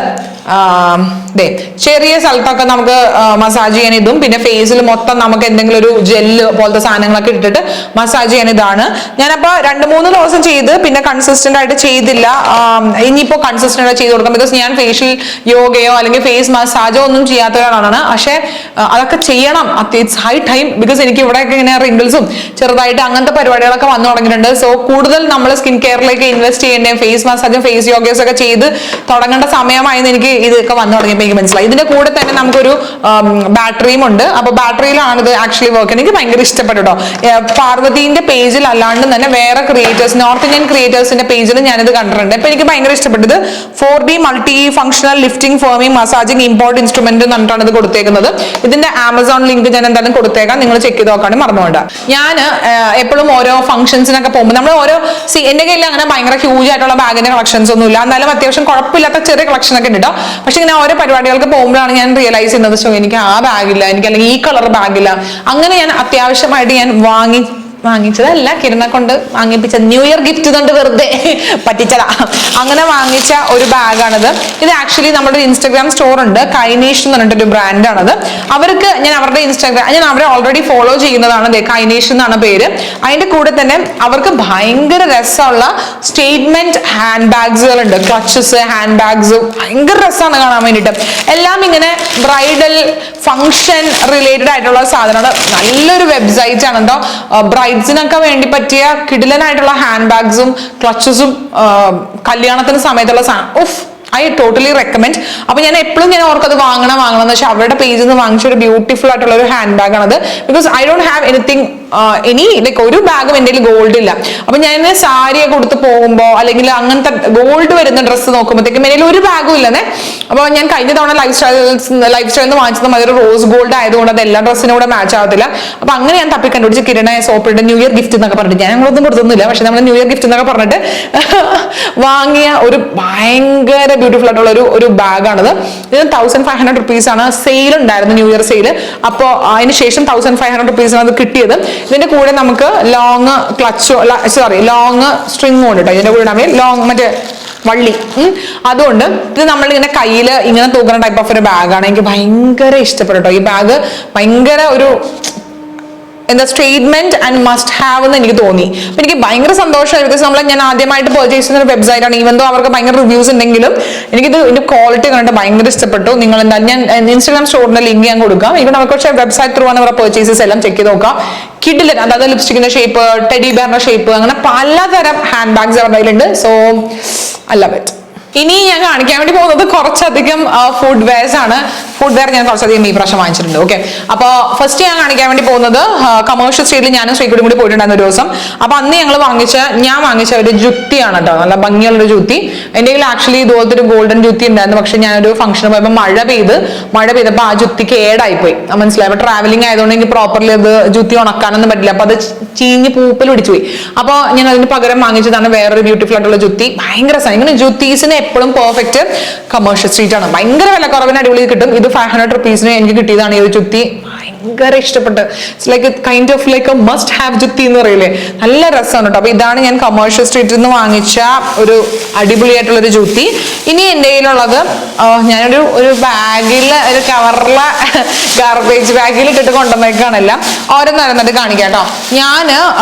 ചെറിയ സ്ഥലത്തൊക്കെ നമുക്ക് മസാജ് ചെയ്യാൻ ഇതും, പിന്നെ ഫേസിൽ മൊത്തം നമുക്ക് എന്തെങ്കിലും ഒരു ജെല്ല് പോലത്തെ സാധനങ്ങളൊക്കെ ഇട്ടിട്ട് മസാജ് ചെയ്യാൻ ഇതാണ്. ഞാനപ്പോ 2-3 ദിവസം ചെയ്ത് പിന്നെ കൺസിസ്റ്റന്റ് ആയിട്ട് ചെയ്തില്ല. ഇനിയിപ്പോ കൺസിസ്റ്റന്റ് ആയിട്ട് ചെയ്ത് കൊടുക്കാം. ബിക്കോസ് ഞാൻ ഫേഷ്യൽ യോഗയോ അല്ലെങ്കിൽ ഫേസ് മസാജോ ഒന്നും ചെയ്യാത്ത ഒരാളാണ്. പക്ഷെ അതൊക്കെ ചെയ്യണം. It's high time. ബിക്കോസ് എനിക്ക് ഇവിടെയൊക്കെ ഇങ്ങനെ റിങ്കിൾസും ചെറുതായിട്ട് അങ്ങനത്തെ പരിപാടികളൊക്കെ വന്നു തുടങ്ങിയിട്ടുണ്ട്. സോ കൂടുതൽ നമ്മൾ സ്കിൻ കെയറിലേക്ക് ഇൻവെസ്റ്റ് ചെയ്യേണ്ടേ, ഫേസ് മസാജും ഫേസ് യോഗേഴ്സ് ഒക്കെ ചെയ്ത് തുടങ്ങേണ്ട സമയമായെന്ന് എനിക്ക് ഇതൊക്കെ വന്നു തുടങ്ങിയപ്പോൾ എനിക്ക് മനസ്സിലായി. ഇതിന്റെ കൂടെ തന്നെ നമുക്കൊരു ബാറ്ററിയും ഉണ്ട്. അപ്പൊ ബാറ്ററിയിലാണ് ഇത് ആക്ച്വലി വർക്ക്. എനിക്ക് ഭയങ്കര ഇഷ്ടപ്പെട്ടു കേട്ടോ. പാർവതിന്റെ പേജിൽ അല്ലാണ്ട് തന്നെ വേറെ ക്രിയേറ്റേഴ്സ്, നോർത്ത് ഇന്ത്യൻ ക്രിയേറ്റേഴ്സിന്റെ പേജിൽ ഞാനിത് കണ്ടിട്ടുണ്ട്. അപ്പൊ എനിക്ക് ഭയങ്കര ഇഷ്ടപ്പെട്ടത് 4D multi functional lifting firming massaging import instrument എന്നിട്ടാണ് ഇത് കൊടുത്തേക്കുന്നത്. ഇതിന്റെ ആമസോൺ ലിങ്ക് ഞാൻ എന്തായാലും കൊടുത്തേക്കാം, നിങ്ങൾ ചെക്ക് ചെയ്ത് നോക്കാനും മറന്നുകൊണ്ട. ഞാൻ എപ്പോഴും ഓരോ ഫംഗ്ഷൻസിനൊക്കെ പോകുമ്പോൾ നമ്മൾ എന്റെ കയ്യിൽ അങ്ങനെ ഭയങ്കര ഹ്യൂജ് ആയിട്ടുള്ള ബാഗിന്റെ കളക്ഷൻസ് ഒന്നും ഇല്ല. എന്നാലും അത്യാവശ്യം കുഴപ്പമില്ലാത്ത ചെറിയ കളക്ഷൻ ഒക്കെ ഉണ്ട് കേട്ടോ. പക്ഷെ ഇങ്ങനെ ഓരോ പരിപാടികൾക്ക് പോകുമ്പോഴാണ് ഞാൻ റിയലൈസ് ചെയ്യുന്നത്, എനിക്ക് ആ ബാഗില്ല, എനിക്ക് അല്ലെങ്കിൽ ഈ കളർ ബാഗില്ല. അങ്ങനെ ഞാൻ അത്യാവശ്യമായിട്ട് ഞാൻ വാങ്ങിച്ചതല്ല, കിരണ കൊണ്ട് വാങ്ങിപ്പിച്ച ന്യൂ ഇയർ ഗിഫ്റ്റ് കൊണ്ട് വെറുതെ പറ്റിച്ചതാ. അങ്ങനെ വാങ്ങിച്ച ഒരു ബാഗാണിത്. ഇത് ആക്ച്വലി നമ്മുടെ ഇൻസ്റ്റാഗ്രാം സ്റ്റോർ ഉണ്ട്, കൈനീഷ് എന്ന് പറഞ്ഞിട്ടൊരു ബ്രാൻഡാണത്. അവർക്ക് ഞാൻ അവരുടെ ഞാൻ അവരെ ഓൾറെഡി ഫോളോ ചെയ്യുന്നതാണ്, കൈനീഷ് എന്നാണ് പേര്. അതിന്റെ കൂടെ തന്നെ അവർക്ക് ഭയങ്കര രസമുള്ള സ്റ്റേറ്റ്മെന്റ് ഹാൻഡ് ബാഗ്സുകൾ ഉണ്ട്, ക്ലച്ചസ്, ഹാൻഡ് ബാഗ്സ്, ഭയങ്കര രസമാണ് കാണാൻ വേണ്ടിയിട്ട്. എല്ലാം ഇങ്ങനെ ബ്രൈഡൽ ഫംഗ്ഷൻ റിലേറ്റഡ് ആയിട്ടുള്ള സാധനമാണ്. നല്ലൊരു വെബ്സൈറ്റ് ആണ് എന്തോ, ബ്രൈഡ്സിനൊക്കെ വേണ്ടി പറ്റിയ കിടിലനായിട്ടുള്ള ഹാൻഡ് ബാഗ്സും ക്ലച്ചസും കല്യാണത്തിന് സമയത്തുള്ള ഐ ടോട്ടലി റെക്കമെൻഡ്. അപ്പൊ ഞാൻ എപ്പോഴും ഞാൻ ഓർക്കത് വാങ്ങണം എന്ന് വെച്ചാൽ അവരുടെ പേജിൽ നിന്ന് വാങ്ങിച്ച ഒരു ബ്യൂട്ടിഫുൾ ആയിട്ടുള്ള ഒരു ഹാൻഡ് ബാഗ് ആണത്. Because I don't have anything like ഒരു ബാഗും എൻ്റെ ഗോൾഡ് ഇല്ല. അപ്പൊ ഞാൻ സാരിയൊക്കെ കൊടുത്ത് പോകുമ്പോൾ അല്ലെങ്കിൽ അങ്ങനത്തെ ഗോൾഡ് വരുന്ന ഡ്രസ്സ് നോക്കുമ്പോഴത്തേക്കും എൻ്റെ ഒരു ബാഗും ഇല്ലെന്നേ. അപ്പൊ ഞാൻ കഴിഞ്ഞ തവണ ലൈഫ് സ്റ്റൈലിൽ വാങ്ങിച്ചത് അതൊരു റോസ് ഗോൾഡ് ആയതുകൊണ്ട് അത് എല്ലാ ഡ്രസ്സിനും കൂടെ മാച്ച് ആവത്തില്ല. അപ്പൊ അങ്ങനെ ഞാൻ തപ്പി കണ്ടുപിടിച്ച് കിരണ സോപ്പിട്ട് ന്യൂ ഇയർ ഗിഫ്റ്റ് എന്നൊക്കെ പറഞ്ഞിട്ട്, ഞാൻ ഞങ്ങളൊന്നും കൊടുത്തൊന്നുമില്ല, പക്ഷെ നമ്മൾ ന്യൂ ഇയർ ഗിഫ്റ്റ് എന്നൊക്കെ പറഞ്ഞിട്ട് വാങ്ങിയ ഒരു ഭയങ്കര ബ്യൂട്ടിഫുൾ ആയിട്ടുള്ള ഒരു ബാഗാണിത്. ഇത് 1500 rupees ആണ്. സെയിൽ ഉണ്ടായിരുന്നു, ന്യൂ ഇയർ സെയിൽ. അപ്പോൾ അതിന് ശേഷം 1500 rupees അത് കിട്ടിയത്. ഇതിന്റെ കൂടെ നമുക്ക് ലോങ് ക്ലച്ചോ ലോങ് സ്ട്രിങ്ങും ഉണ്ട് കേട്ടോ. ഇതിന്റെ കൂടെ ലോങ് മറ്റേ വള്ളി, അതുകൊണ്ട് ഇത് നമ്മളിങ്ങനെ കയ്യിൽ ഇങ്ങനെ തൂക്കുന്ന ടൈപ്പ് ഓഫ് ഒരു ബാഗാണ്. എനിക്ക് ഭയങ്കര ഇഷ്ടപ്പെട്ടു കേട്ടോ ഈ ബാഗ്. ഭയങ്കര ഒരു എന്താ സ്റ്റേറ്റ്മെന്റ് ആൻഡ് മസ്റ്റ് ഹാവ് എന്ന് എനിക്ക് തോന്നി. അപ്പൊ എനിക്ക് ഭയങ്കര സന്തോഷമായി. ബിക്കോസ് ഞാൻ ആദ്യമായിട്ട് പർച്ചേസ് ചെയ്യുന്ന ഒരു വെബ്സൈറ്റ് ആണ്. ഈവൻ ദോ അവർക്ക് ഭയങ്കര റിവ്യൂസ് ഉണ്ടെങ്കിലും എനിക്കിത് ഇതിന്റെ ക്വാളിറ്റി കണ്ടിട്ട് ഭയങ്കര ഇഷ്ടപ്പെട്ടു. നിങ്ങൾ എന്താ, ഞാൻ ഇൻസ്റ്റാഗ്രാം സ്റ്റോറിന്റെ ലിങ്ക് ഞാൻ കൊടുക്കാം. ഇവിടെ നമുക്ക് പക്ഷേ വെബ്സൈറ്റ് ത്രൂ ആണ് അവരുടെ പർച്ചേസസ് എല്ലാം ചെക്ക് ചെയ്ത് നോക്കാം. കിഡിലൻ, അതായത് ലിപ്സ്റ്റിക്കിന്റെ ഷേപ്പ്, ടെഡി ബെയറിന്റെ ഷേപ്പ്, അങ്ങനെ പലതരം ഹാൻഡ് ബാഗ്സ് അവരുടെ കയ്യിലുണ്ട്. So I love it. ഇനി ഞാൻ കാണിക്കാൻ വേണ്ടി പോകുന്നത് കുറച്ചധികം ഫുഡ് വെയർസ് ആണ്. ഫുഡ് വെയർ ഞാൻ കുറച്ചധികം ഈ പ്രാവശ്യം വാങ്ങിച്ചിട്ടുണ്ട്. ഓക്കെ, അപ്പോൾ ഫസ്റ്റ് ഞാൻ കാണിക്കാൻ വേണ്ടി പോകുന്നത് കമേഴ്ഷ്യൽ സ്ട്രീറ്റിൽ ഞാനും ശ്രീകുട്ടിയും കൂടി പോയിട്ടുണ്ടായിരുന്ന ഒരു ദിവസം. അപ്പൊ അന്ന് ഞാൻ വാങ്ങിച്ച ഒരു ജുത്തിയാണ് കേട്ടോ, നല്ല ഭംഗിയുള്ളൊരു ജുത്തി. എൻ്റെ കയ്യിൽ ആക്ച്വലി ഇതുപോലത്തെ ഒരു ഗോൾഡൻ ജുത്തി ഉണ്ടായിരുന്നു. പക്ഷെ ഞാനൊരു ഫംഗ്ഷന് പോയപ്പോൾ മഴ പെയ്തപ്പോൾ ആ ജുത്തിക്ക് ഏടായിപ്പോയി. മനസ്സിലായി. അപ്പൊ ട്രാവലിംഗ് ആയതുകൊണ്ട് എനിക്ക് പ്രോപ്പർലി അത് ജുത്തി ഉണക്കാനൊന്നും പറ്റില്ല. അപ്പൊ അത് ചീഞ്ഞ് പൂപ്പൽ പിടിച്ചു പോയി. അപ്പോൾ ഞാൻ അതിന് പകരം വാങ്ങിച്ചതാണ് വേറൊരു ബ്യൂട്ടിഫുൾ ആയിട്ടുള്ള ജുത്തി. ഭയങ്കര രസം. ഇങ്ങനെ ജുത്തീസിന് എപ്പോഴും പെർഫെക്റ്റ് കമേഴ്ഷ്യൽ സ്ട്രീറ്റ് ആണ്. ഭയങ്കര വിലക്കുറവിന് അടിപൊളി കിട്ടും. ഇത് 500 rupees എനിക്ക് കിട്ടിയതാണ് ഈ ഒരു ജുത്തി. ഭയങ്കര ഇഷ്ടപ്പെട്ട്. It's like kind of like a must have jutti എന്ന് പറയില്ലേ, നല്ല രസമാണ് കേട്ടോ. അപ്പൊ ഇതാണ് ഞാൻ കമേഴ്ഷ്യൽ സ്ട്രീറ്റിൽ നിന്ന് വാങ്ങിച്ച ഒരു അടിപൊളിയായിട്ടുള്ള ഒരു ജുത്തി. ഇനി എൻ്റെ കയ്യിലുള്ളത് ഞാനൊരു ബാഗിൽ, ഒരു കവറിലെ ഗാർബേജ് ബാഗിൽ ഇട്ടിട്ട് കൊണ്ടുവന്നേക്കാണെല്ലാം. ഓരോന്നോരോന്നിട്ട് കാണിക്കാം കേട്ടോ. ഞാൻ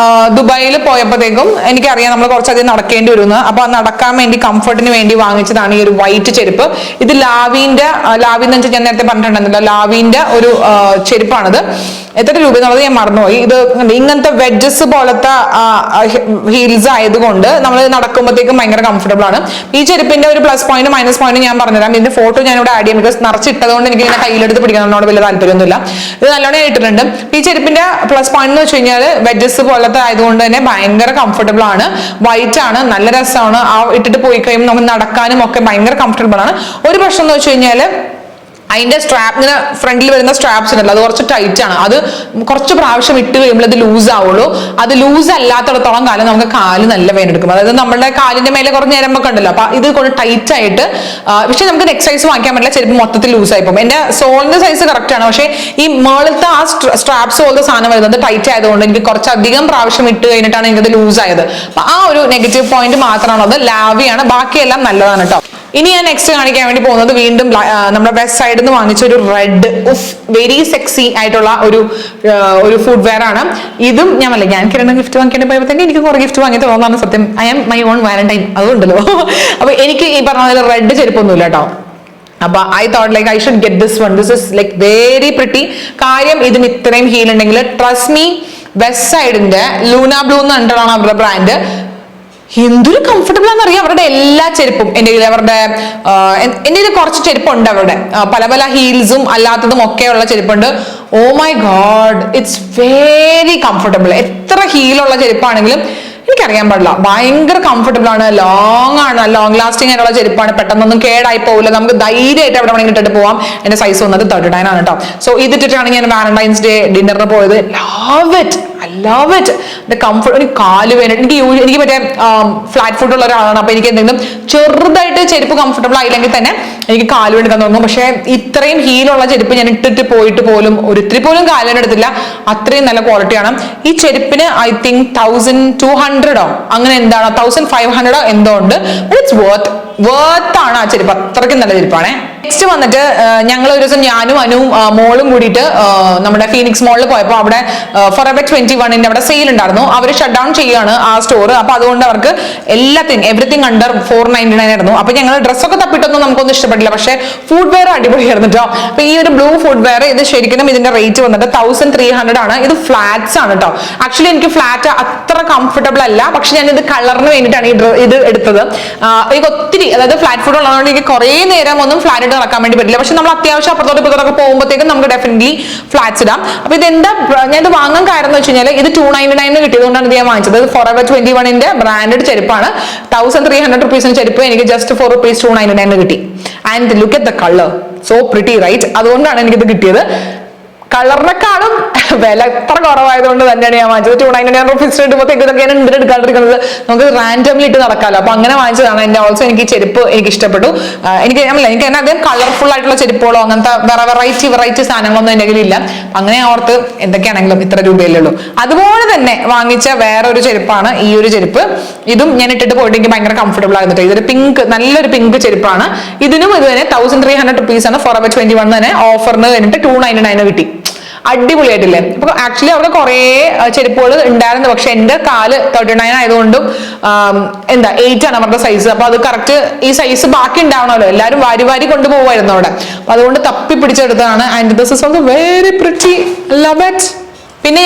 ദുബായിൽ പോയപ്പോഴത്തേക്കും എനിക്കറിയാം നമ്മൾ കുറച്ചധികം നടക്കേണ്ടി വരുമെന്ന്. അപ്പൊ നടക്കാൻ വേണ്ടി കംഫർട്ടിന് വേണ്ടി വാങ്ങിച്ചതാണ് ഈ ഒരു വൈറ്റ് ചെരുപ്പ്. ഇത് ലാവിന്ന് വെച്ചാൽ ഞാൻ നേരത്തെ പറഞ്ഞിട്ടുണ്ടായിരുന്നില്ല, ലാവിന്റെ ഒരു ചെരുപ്പാണിത്. എത്ര രൂപ എന്നുള്ളത് ഞാൻ മറന്നുപോയി. ഇത് ഇങ്ങനത്തെ വെഡ്ജസ് പോലത്തെ ഹീൽസ് ആയതുകൊണ്ട് നമ്മൾ നടക്കുമ്പോഴത്തേക്കും ഭയങ്കര കംഫർട്ടബിൾ ആണ്. ഈ ചെരുപ്പിന്റെ ഒരു പ്ലസ് പോയിന്റ് മൈനസ് പോയിന്റ് ഞാൻ പറഞ്ഞുതരാം. ഇതിന്റെ ഫോട്ടോ ഞാൻ ഇവിടെ ആഡ് ചെയ്യാം. ബിക്കോസ് നിറച്ചിട്ടതുകൊണ്ട് എനിക്ക് ഇങ്ങനെ കയ്യിലെടുത്ത് പിടിക്കുന്നതിനോട് വലിയ താല്പര്യമൊന്നുമില്ല. ഇത് നല്ലോണം ഇട്ടിട്ടുണ്ട്. ഈ ചെരുപ്പിന്റെ പ്ലസ് പോയിന്റ് എന്ന് വെച്ച് കഴിഞ്ഞാൽ വെഡ്ജസ് പോലത്തെ ആയതുകൊണ്ട് തന്നെ ഭയങ്കര കംഫർട്ടബിൾ ആണ്. വൈറ്റ് ആണ്, നല്ല രസമാണ്. ആ ഇട്ടിട്ട് പോയി കഴിയുമ്പോൾ നമുക്ക് നടക്കാനും ഒക്കെ ഭയങ്കര കംഫർട്ടബിൾ ആണ്. ഒരു പ്രശ്നം എന്ന് വെച്ച് കഴിഞ്ഞാൽ അതിന്റെ സ്ട്രാപ്പ്, ഇങ്ങനെ ഫ്രണ്ടിൽ വരുന്ന സ്ട്രാപ്സ് ഉണ്ടല്ലോ, അത് കുറച്ച് ടൈറ്റ് ആണ്. അത് കുറച്ച് പ്രാവശ്യം ഇട്ട് കഴിയുമ്പോൾ അത് ലൂസ് ആവുള്ളൂ. അത് ലൂസ് അല്ലാത്തടത്തോളം കാലം നമുക്ക് കാല് നല്ല വേദനെടുക്കും. അതായത് നമ്മുടെ കാലിന്റെ മേലെ കുറച്ച് ഞരമ്പൊക്കെ ഉണ്ടല്ലോ, അപ്പൊ ഇത് കുറച്ച് ടൈറ്റ് ആയിട്ട്. പക്ഷെ നമുക്ക് നെക്സ്റ്റ് സൈസ് വാങ്ങിക്കാൻ പറ്റില്ല, ചെരുപ്പ് മൊത്തത്തിൽ ലൂസ് ആയി പോകും. എന്റെ സോളിന്റെ സൈസ് കറക്റ്റ് ആണ്, പക്ഷേ ഈ മേളത്തെ ആ സ്ട്രാപ്സ് പോലത്തെ സാധനം വരുന്നത് ടൈറ്റ് ആയതുകൊണ്ട് എനിക്ക് കുറച്ചധികം പ്രാവശ്യം ഇട്ട് കഴിഞ്ഞിട്ടാണ് എനിക്കത് ലൂസ് ആയത്. അപ്പൊ ആ ഒരു നെഗറ്റീവ് പോയിന്റ് മാത്രമാണ്. അത് ലാവിയാണ്, ബാക്കിയെല്ലാം നല്ലതാണ് കേട്ടോ. ഇനി ഞാൻ നെക്സ്റ്റ് കാണിക്കാൻ വേണ്ടി പോകുന്നത് വീണ്ടും നമ്മുടെ വെസ്റ്റ് സൈഡിൽ നിന്ന് വാങ്ങിച്ച ഒരു റെഡ് വെരി സെക്സി ആയിട്ടുള്ള ഒരു ഫുഡ് വെയർ ആണ്. ഇതും ഞാൻ കിരണ ഗിഫ്റ്റ് വാങ്ങിക്കേണ്ടി പോയപ്പോൾ തന്നെ എനിക്ക് കുറെ ഗിഫ്റ്റ് വാങ്ങി തോന്നാണ് സത്യം. I am my own valentine, അതുകൊണ്ടല്ലോ. അപ്പൊ എനിക്ക് ഈ പറഞ്ഞ റെഡ് ചെരുപ്പൊന്നുമില്ല കേട്ടോ. അപ്പൊ I thought like I should get this one. This is like very pretty. കാര്യം ഇതിന് ഇത്രയും ഹീൽ ഉണ്ടെങ്കിൽ ട്രസ്റ്റ് മീ, വെസ്റ്റ് സൈഡിന്റെ ലൂന ബ്ലൂ എന്ന് പറഞ്ഞിട്ടാണ് അവരുടെ ബ്രാൻഡ്. എന്തൊരു കംഫർട്ടബിൾ ആണെന്നറിയാം അവരുടെ എല്ലാ ചെരുപ്പും. എൻ്റെ കയ്യിൽ കുറച്ച് ചെരുപ്പുണ്ട് അവരുടെ, പല പല ഹീൽസും അല്ലാത്തതും ഒക്കെയുള്ള ചെരുപ്പുണ്ട്. Oh my God, it's very comfortable. എത്ര ഹീലുള്ള ചെരുപ്പാണെങ്കിലും എനിക്കറിയാൻ പാടില്ല, ഭയങ്കര കംഫർട്ടബിൾ ആണ്. ലോങ് ലാസ്റ്റിംഗ് ആയിട്ടുള്ള ചെരുപ്പാണ്. പെട്ടെന്നൊന്നും കേടായി പോകില്ല. നമുക്ക് ധൈര്യമായിട്ട് എവിടെ വേണമെങ്കിൽ ഇട്ടിട്ട് പോവാം. എന്റെ സൈസ് വന്നത് 39 ആണ് കേട്ടോ. സോ ഇതിട്ടിട്ടാണ് ഞാൻ വാലന്റൈൻസ് ഡേ ഡിന്നറിന് പോയത്. Love it, I love it. Comfort. എനിക്ക് കാല് വേണം. എനിക്ക് മറ്റേ ഫ്ലാറ്റ് ഫുഡ് ഉള്ള ഒരാളാണ്. അപ്പൊ എനിക്ക് എന്തെങ്കിലും ചെറുതായിട്ട് ചെരുപ്പ് കംഫർട്ടബിൾ ആയില്ലെങ്കിൽ തന്നെ എനിക്ക് കാല് എടുക്കാൻ തുടങ്ങും. പക്ഷെ ഇത്രയും ഹീലുള്ള ചെരുപ്പ് ഞാൻ ഇട്ടിട്ട് പോയിട്ട് പോലും ഒരിത്തിരി പോലും കാലിന് എടുത്തില്ല. അത്രയും നല്ല ക്വാളിറ്റിയാണ്. ഈ ചെരുപ്പിന് ഐ തിങ്ക് 1200 അങ്ങനെ എന്താണ് 1500 എന്തോ ഉണ്ട്. ഇറ്റ്സ് വർത്ത് ആണ് ആ ചെരുപ്പ്. അത്രയ്ക്കും നല്ല ചെരുപ്പാണേ. നെക്സ്റ്റ് വന്നിട്ട് ഞങ്ങൾ ഒരു ദിവസം ഞാനും അനുവും മോളും കൂടിയിട്ട് നമ്മുടെ ഫീനിക്സ് മോളിൽ പോയപ്പോൾ അവിടെ Forever 21 അവിടെ സെയിൽ ഉണ്ടായിരുന്നു. അവർ ഷട്ട് ഡൗൺ ചെയ്യുകയാണ് ആ സ്റ്റോർ. അപ്പൊ അതുകൊണ്ട് അവർക്ക് എവറിത്തിങ് അണ്ടർ 499 ആയിരുന്നു. അപ്പൊ ഞങ്ങൾ ഡ്രസ്സൊക്കെ തപ്പിട്ടൊന്നും നമുക്കൊന്നും ഇഷ്ടപ്പെട്ടില്ല. പക്ഷേ ഫുഡ് വെയർ അടിപൊളിയായിരുന്നു കേട്ടോ. അപ്പൊ ഈ ഒരു ബ്ലൂ ഫുഡ് വെയർ ഇത് ശരിക്കും ഇതിന്റെ റേറ്റ് വന്നിട്ട് 1300 ആണ്. ഇത് ഫ്ലാറ്റ്സ് ആണ് കേട്ടോ. ആക്ച്വലി എനിക്ക് ഫ്ലാറ്റ് അത്ര കംഫർട്ടബിൾ അല്ല. പക്ഷെ ഞാൻ ഇത് കളറിന് വേണ്ടിയിട്ടാണ് ഇത് എടുത്തത്. എനിക്ക് ഒത്തിരി അതായത് ഫ്ലാറ്റ് ഫുഡ് ഉള്ളതുകൊണ്ട് എനിക്ക് കുറെ നേരം ഒന്നും ഫ്ലാറ്റ് നടക്കാൻ വേണ്ടി പറ്റില്ല. പക്ഷെ നമ്മൾ അത്യാവശ്യം അപ്പുറത്തോട്ടൊക്കെ പോകുമ്പോഴത്തേക്കും നമുക്ക് ഡെഫിനറ്റ്ലി ഫ്ലാറ്റ്സ് ഇടാം. അപ്പൊ ഇതെന്താ ഞാൻ ഇത് വാങ്ങാൻ കാരണം എന്ന് വെച്ച് കഴിഞ്ഞാൽ ഇത് 299 കിട്ടിയതുകൊണ്ടാണ് ഇത് ഞാൻ വാങ്ങിച്ചത്. Forever 21 branded ചെരുപ്പാണ്. 1300 റുപ്പീസിന് ചെരുപ്പ് എനിക്ക് ജസ്റ്റ് ₹4 കിട്ടി. And look at the colour, so pretty right. അതുകൊണ്ടാണ് എനിക്കിത് കിട്ടിയത്. കളറിനെക്കാളും വില എത്ര കുറവായതുകൊണ്ട് തന്നെയാണ് ഞാൻ വാങ്ങിച്ചത്. 299 റുപ്പീസ് ഇടുമ്പോഴത്തേക്ക് ഇതൊക്കെയാണ് എന്തിനാ എടുക്കാണ്ടിരിക്കുന്നത്, നമുക്ക് റാൻഡംലി ഇട്ട് നടക്കാമല്ലോ. അപ്പൊ അങ്ങനെ വാങ്ങിച്ചതാണ്. എന്റെ ഓൾസോ എനിക്ക് ചെരുപ്പ് എനിക്ക് ഇഷ്ടപ്പെട്ടു. എനിക്ക് തന്നെ അധികം കളർഫുൾ ആയിട്ടുള്ള ചെരുപ്പുകളോ അങ്ങനത്തെ വെറൈറ്റി സാധനങ്ങളൊന്നും എൻ്റെ കയ്യിലില്ല. അങ്ങനെ ഓർത്ത് എന്തൊക്കെയാണെങ്കിലും ഇത്ര രൂപയല്ലേ ഉള്ളൂ. അതുപോലെ തന്നെ വാങ്ങിച്ച വേറൊരു ചെരുപ്പാണ് ഈ ഒരു ചെരുപ്പ്. ഇതും ഞാൻ ഇട്ടിട്ട് പോയിട്ട് എനിക്ക് ഭയങ്കര കംഫർട്ടബിൾ ആയിരുന്നിട്ട്. ഇതൊരു നല്ലൊരു പിങ്ക് ചെരുപ്പാണ്. ഇതിനും ഇത് തന്നെ 1300 റുപ്പീസ് ആണ്. Forever 21 തന്നെ ഓഫറിന് വേണ്ടിട്ട് 299 കിട്ടി. അടിപൊളിയായിട്ടില്ലേ? അപ്പൊ ആക്ച്വലി അവർക്ക് കുറെ ചെരുപ്പുകൾ ഉണ്ടായിരുന്നു. പക്ഷെ എന്റെ കാല് 39 ആയതുകൊണ്ടും 8 ആണ് അവരുടെ സൈസ്. അപ്പൊ അത് കറക്റ്റ് ഈ സൈസ് ബാക്കി ഉണ്ടാവണമല്ലോ. എല്ലാവരും വാരി കൊണ്ടുപോകുമായിരുന്നു അവിടെ. അപ്പൊ അതുകൊണ്ട് തപ്പി പിടിച്ചെടുത്തതാണ്. And this is also very pretty. Love it. പിന്നെ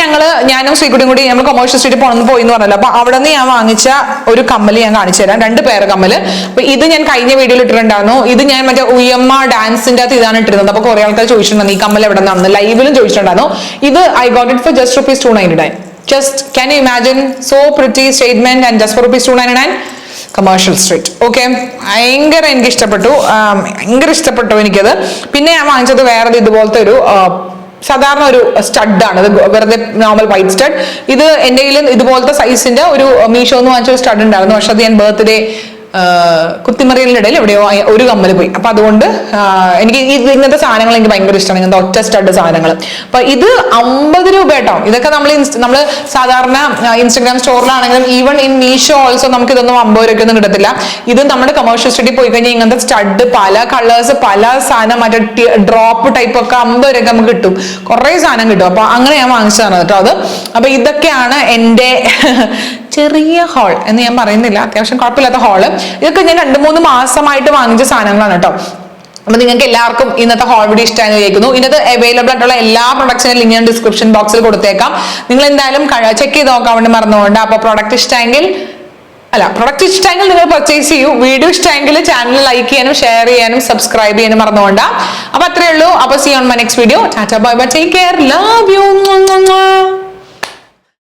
ഞാനും ശ്രീകുട്ടിയും കൂടി നമ്മൾ കൊമേഴ്ഷ്യൽ സ്ട്രീറ്റിൽ പോയി എന്ന് പറഞ്ഞല്ലോ. അപ്പൊ അവിടെ നിന്ന് ഞാൻ വാങ്ങിച്ച ഒരു കമ്മല് ഞാൻ കാണിച്ചു തരാം. 2 പേര് കമ്മല്. അപ്പൊ ഇത് ഞാൻ കഴിഞ്ഞ വീഡിയോയിൽ ഇട്ടിട്ടുണ്ടായിരുന്നു. ഇത് ഞാൻ മറ്റേ ഉയമ്മ ഡാൻസിന്റെ അകത്ത് ഇതാണ് ഇട്ടിരുന്നത്. അപ്പൊ കുറെ ആൾക്കാർ ചോദിച്ചിട്ടുണ്ടായിരുന്നു ഈ കമ്മൽ എവിടെ നിന്നാണ്, ലൈവിലും ചോദിച്ചിട്ടുണ്ടായിരുന്നു. ഇത് I got it for just ₹299. Just can you imagine, so pretty statement and just for ₹299 commercial street. Okay, ഭയങ്കര എനിക്ക് ഇഷ്ടപ്പെട്ടു. എനിക്കത്. പിന്നെ ഞാൻ വാങ്ങിച്ചത് വേറെ ഇതുപോലത്തെ ഒരു സാധാരണ ഒരു സ്റ്റഡാണ്. ഇത് വെറുതെ നോർമൽ വൈറ്റ് സ്റ്റഡ്. ഇത് എൻ്റെ കയ്യിൽ ഇതുപോലത്തെ സൈസിന്റെ ഒരു മീഷോന്ന് വാങ്ങിച്ച ഒരു സ്റ്റഡ് ഉണ്ടായിരുന്നു. പക്ഷെ അത് ഞാൻ ബർത്ത്ഡേ കുത്തിമറിയലിന്റെ ഇടയിൽ എവിടെയോ ഒരു കമ്മൽ പോയി. അപ്പൊ അതുകൊണ്ട് എനിക്ക് ഇങ്ങനത്തെ സാധനങ്ങൾ എനിക്ക് ഭയങ്കര ഇഷ്ടമാണ്, ഇങ്ങനത്തെ ഒറ്റ സ്റ്റഡ് സാധനങ്ങൾ. അപ്പൊ ഇത് 50 രൂപ കേട്ടോ. ഇതൊക്കെ നമ്മൾ സാധാരണ ഇൻസ്റ്റഗ്രാം സ്റ്റോറിലാണെങ്കിലും ഈവൻ ഇൻ മീഷോ ഓൾസോ നമുക്ക് ഇതൊന്നും 50 രൂപയ്ക്കൊന്നും കിട്ടത്തില്ല. ഇത് നമ്മുടെ കൊമേഴ്ഷ്യൽ സ്ട്രീറ്റിൽ പോയി കഴിഞ്ഞാൽ ഇങ്ങനത്തെ സ്റ്റഡ് പല കളേഴ്സ് പല സാധനം മറ്റേ ഡ്രോപ്പ് ടൈപ്പ് ഒക്കെ 50 രൂപയ്ക്ക് നമുക്ക് കിട്ടും. കുറെ സാധനം കിട്ടും. അപ്പൊ അങ്ങനെ ഞാൻ വാങ്ങിച്ചതാണ് കേട്ടോ അത്. അപ്പൊ ഇതൊക്കെയാണ് എൻ്റെ ചെറിയ ഹോൾ എന്ന് ഞാൻ പറയുന്നില്ല, അത്യാവശ്യം കുഴപ്പമില്ലാത്ത ഹോള്. ഇതൊക്കെ ഞാൻ 2-3 മാസമായിട്ട് വാങ്ങിച്ച സാധനങ്ങളാണ് കേട്ടോ. അപ്പൊ നിങ്ങൾക്ക് എല്ലാവർക്കും ഇന്നത്തെ ഹോൾ വീഡിയോ ഇഷ്ടമായെന്ന് വിചാരിക്കുന്നു. ഇതിനകത്ത് അവൈലബിൾ ആയിട്ടുള്ള എല്ലാ പ്രൊഡക്ട്സിനും ലിങ്ക് ഞാൻ ഡിസ്ക്രിപ്ഷൻ ബോക്സിൽ കൊടുത്തേക്കാം. നിങ്ങൾ എന്തായാലും ചെക്ക് ചെയ്ത് നോക്കാൻ വേണ്ടി മറന്നുകൊണ്ട്. അപ്പൊ പ്രൊഡക്റ്റ് ഇഷ്ടമെങ്കിൽ നിങ്ങൾ പർച്ചേസ് ചെയ്യൂ. വീഡിയോ ഇഷ്ടമെങ്കിൽ ചാനൽ ലൈക്ക് ചെയ്യാനും ഷെയർ ചെയ്യാനും സബ്സ്ക്രൈബ് ചെയ്യാനും മറന്നുകൊണ്ട്. അപ്പൊ അത്രേ ഉള്ളൂ. അപ്പൊ see on my next video. Tata bye bye, take care, love U.